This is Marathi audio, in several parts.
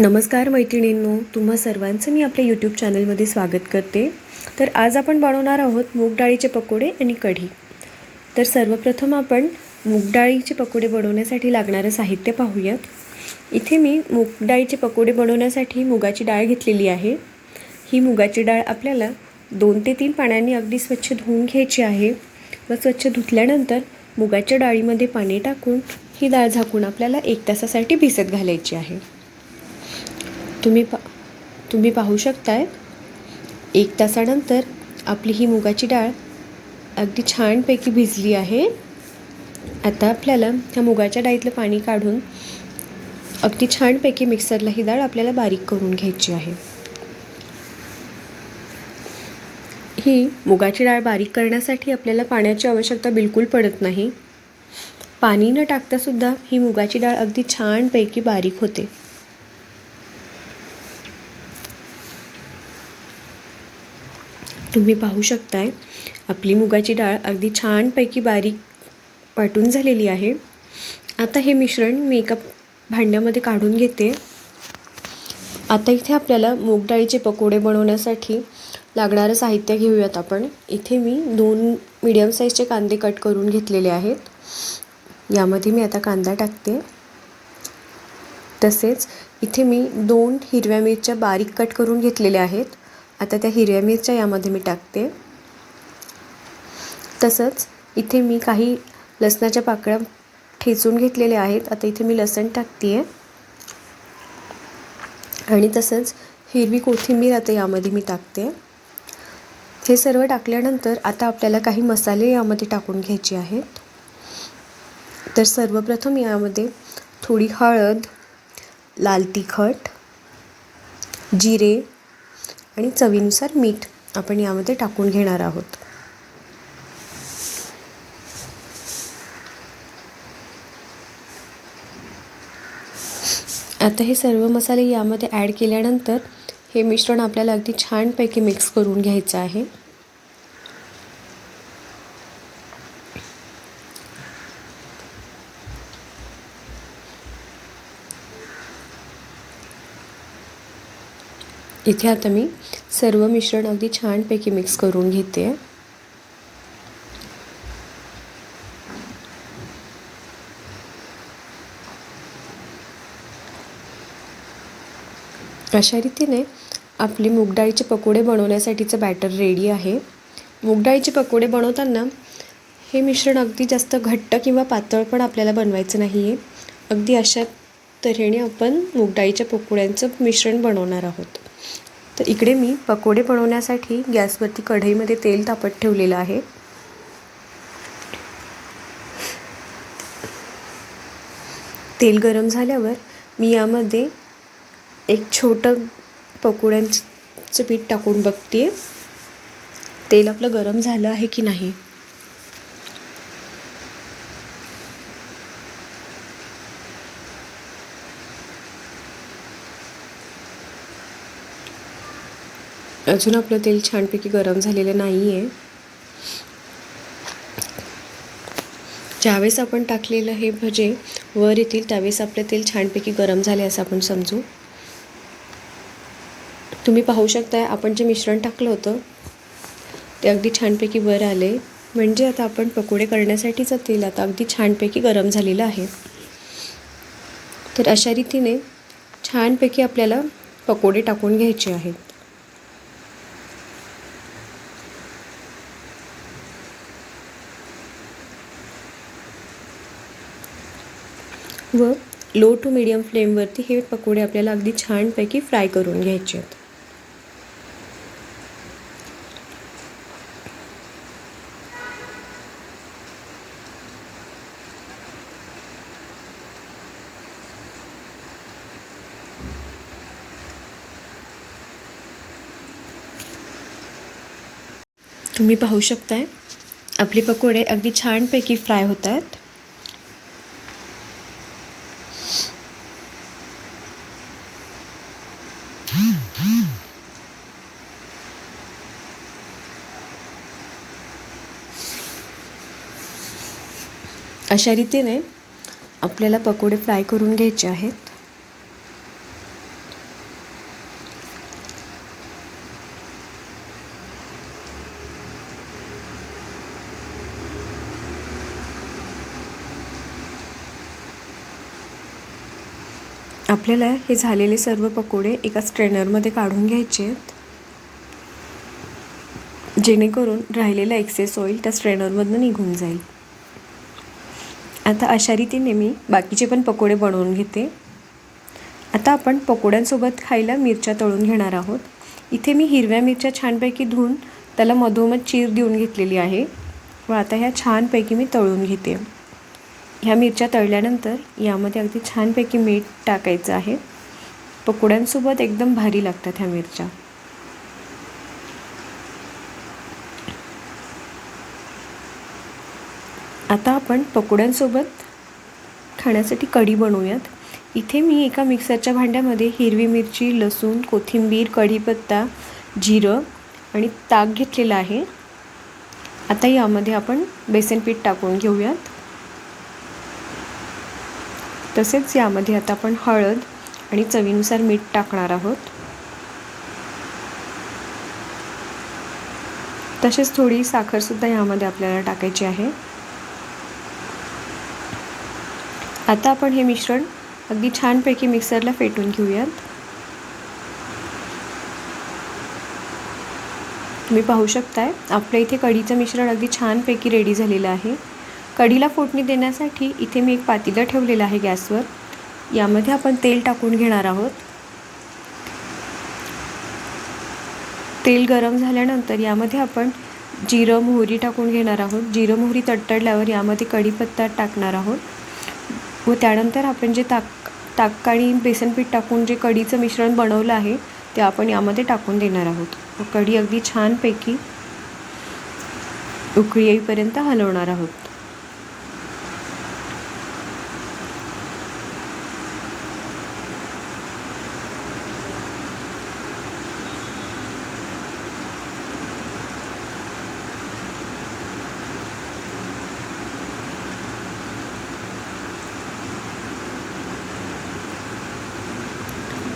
नमस्कार मैत्रिणींनो, तुम्हा सर्वांचं मी आपल्या यूट्यूब चॅनलमध्ये स्वागत करते. तर आज आपण बनवणार आहोत मूग डाळीचे पकोडे आणि कढी. तर सर्वप्रथम आपण मूग डाळीचे पकोडे बनवण्यासाठी लागणारं साहित्य पाहूयात. इथे मी मूग डाळीचे पकोडे बनवण्यासाठी मुगाची डाळ घेतलेली आहे. ही मुगाची डाळ आपल्याला 2 ते 3 पाण्याने अगदी स्वच्छ धुवून घ्यायची आहे व स्वच्छ धुतल्यानंतर मुगाच्या डाळीमध्ये पाणी टाकून ही डाळ झाकून आपल्याला 1 तासासाठी भिजत घालायची आहे. तुम्ही पाहू शकताय 1 तासानंतर आपली ही मुगाची डाळ अगदी छानपैकी भिजली आहे. आता आपल्याला ह्या मुगाच्या डाळीतलं पाणी काढून अगदी छानपैकी मिक्सरला ही डाळ आपल्याला बारीक करून घ्यायची आहे. ही मुगाची डाळ बारीक करण्यासाठी आपल्याला पाण्याची आवश्यकता बिलकुल पडत नाही. पाणी न टाकता सुद्धा ही मुगाची डाळ अगदी छानपैकी बारीक होते. तुम्ही पाहू शकताय आपली मुगाची डाळ अगदी छानपैकी बारीक वाटून झालेली आहे. आता हे मिश्रण मी एका भांड्यामध्ये काढून घेते. आता इथे आपल्याला मूग डाळीचे पकोडे बनवण्यासाठी लागणारं साहित्य घेऊयात आपण. इथे मी 2 मीडियम साईजचे कांदे कट करून घेतलेले आहेत. यामध्ये मी आता कांदा टाकते. तसेच इथे मी 2 हिरव्या मिरच्या बारीक कट करून घेतलेल्या आहेत. आता त्या हिरव्या मिरच्या यामध्ये मी टाकते. तसंच इथे मी काही लसणाच्या पाकळ्या ठेचून घेतलेल्या आहेत. आता इथे मी लसण टाकते आहे आणि तसंच हिरवी कोथिंबीर आता यामध्ये मी टाकते. हे सर्व टाकल्यानंतर आता आपल्याला काही मसाले यामध्ये टाकून घ्यायचे आहेत. तर सर्वप्रथम यामध्ये थोडी हळद, लाल तिखट, जिरे आणि चवीनुसार मीठ आपण यामध्ये टाकून घेणार आहोत. आता हे सर्व मसाले यामध्ये ॲड केल्यानंतर हे मिश्रण आपल्याला अगदी छानपैकी मिक्स करून घ्यायचं आहे. इथे आता मी सर्व मिश्रण अगदी छानपैकी मिक्स करून घेते. अशा रीतीने आपले मूग डाळीचे पकोडे बनवण्यासाठीचं बॅटर रेडी आहे. मूग डाळीचे पकोडे बनवताना हे मिश्रण अगदी जास्त घट्ट किंवा पातळ पण आपल्याला बनवायचं नाही आहे. अगदी अशा तऱ्हेने आपण मूग डाळीच्या पकोड्यांचं मिश्रण बनवणार आहोत. तर इकडे मी पकोडे बनवण्यासाठी गॅसवरती कढईमध्ये तेल तापत ठेवलेलं आहे. तेल गरम झाल्यावर मी यामध्ये एक छोटं पकोड्यांचं पीठ टाकून बघते. तेल आपलं गरम झालं आहे की नाही. अजून आपलं तेल छानपैकी गरम झालेलं नाही आहे. ज्यावेळेस आपण टाकलेलं हे भजे वर येतील त्यावेळेस आपलं तेल छानपैकी गरम झाले असं आपण समजू. तुम्ही पाहू शकताय आपण जे मिश्रण टाकलं होतं ते अगदी छानपैकी वर आले. म्हणजे आता आपण पकोडे करण्यासाठीचं तेल आता अगदी छानपैकी गरम झालेलं आहे. तर अशा रीतीने छानपैकी आपल्याला पकोडे टाकून घ्यायचे आहेत. व लो टू मीडियम फ्लेमवरती हे पकोडे आपल्याला अगदी छानपैकी फ्राय करून घ्यायचे आहेत. तुम्ही पाहू शकताय आपले पकोडे अगदी छानपैकी फ्राय होत आहेत. अशा रीतीने आपल्याला पकोडे फ्राय करून घ्यायचे आहेत. आपल्याला हे झालेले सर्व पकोडे एका स्ट्रेनरमध्ये काढून घ्यायचे आहेत, जेणेकरून राहिलेला एक्सेस ऑइल त्या स्ट्रेनरमधून निघून जाईल. आता अशा रीतीने मी बाकीचे पण पकोडे बनवून घेते. आता आपण पकोड्यांसोबत खायला मिरच्या तळून घेणार आहोत. इथे मी हिरव्या मिरच्या छानपैकी धुवून त्याला मधोमध चीर देऊन घेतलेली आहे व आता ह्या छानपैकी मी तळून घेते. ह्या मिरच्या तळल्यानंतर यामध्ये अगदी छानपैकी मीठ टाकायचं आहे. पकोड्यांसोबत एकदम भारी लागतात ह्या मिरच्या. आता आपण पकोड्यांसोबत खाण्यासाठी कढी बनवूयात. इथे मी एका मिक्सरच्या भांड्यामध्ये हिरवी मिरची, लसूण, कोथिंबीर, कढीपत्ता, जिरं आणि ताक घेतलेलं आहे. आता यामध्ये आपण बेसन पीठ टाकून घेऊयात. तसेच यामध्ये आता आपण हळद आणि चवीनुसार मीठ टाकणार आहोत. तसेच थोडी साखरसुद्धा यामध्ये आपल्याला टाकायची आहे. आता आपण हे मिश्रण अगदी छानपैकी मिक्सरला फेटून घेऊयात. तुम्ही पाहू शकताय आपल्या इथे कढीचं मिश्रण अगदी छानपैकी रेडी झालेलं आहे. कढीला फोडणी देण्यासाठी इथे मी एक पातेलं ठेवलेलं आहे गॅसवर. यामध्ये आपण तेल टाकून घेणार आहोत. तेल गरम झाल्यानंतर यामध्ये आपण जिरं, मोहरी टाकून घेणार आहोत. जिरं, मोहरी तडतडल्यावर यामध्ये कढीपत्ता टाकणार आहोत व त्यानंतर आपण जे ताक आणि बेसनपीठ टाकून जे कढीचं मिश्रण बनवलं आहे ते आपण यामध्ये टाकून देणार आहोत व कढी अगदी छानपैकी उकळी येईपर्यंत हलवणार आहोत.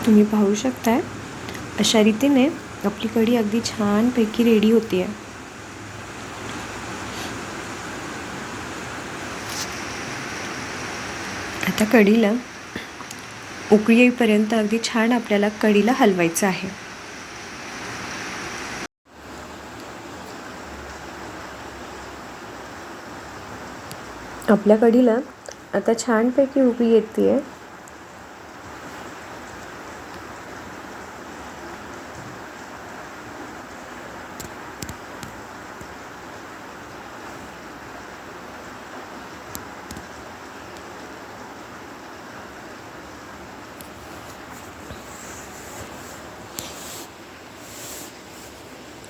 तुम्ही पाहू शकताय अशा रीतीने आपली कढी अगदी छानपैकी रेडी होती आहे. आता कढीला उकळी येईपर्यंत अगदी छान आपल्याला कढीला हलवायचं आहे. आपल्या कढीला आता छानपैकी उकळी येते.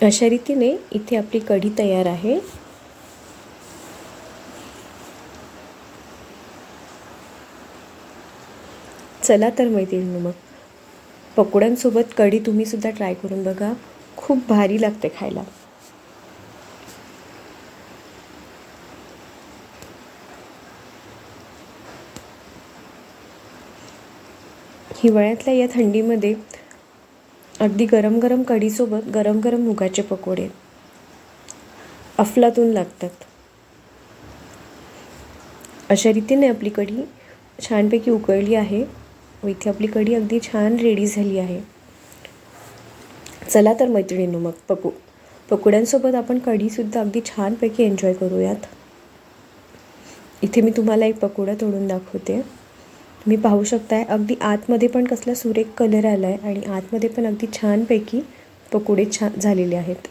अशा रीतीने इथे आपली कढी तयार आहे. चला तर मैत्रिणींनो, मग पकोड्यांसोबत कढी तुम्ही सुद्धा ट्राय करून बघा. खूप भारी लागते खायला. हिवाळ्यातल्या या थंडीमध्ये अगदी गरम गरम कढीसोबत गरम गरम मुगाचे पकोडे अफलातून लागतात. अशा रीतीने आपली कढी छानपैकी उकळली आहे व इथे आपली कढी अगदी छान रेडी झाली आहे. चला तर मैत्रिणींनो, मग पकोड्यांसोबत आपण कढीसुद्धा अगदी छानपैकी एन्जॉय करूयात. इथे मी तुम्हाला एक पकोडा तोडून दाखवते. तुम्ही पाहू शकताय अगदी आतमध्ये पण कसला सुरेख कलर आला आहे आणि आतमध्ये पण अगदी छानपैकी पकोडे झालेले आहेत.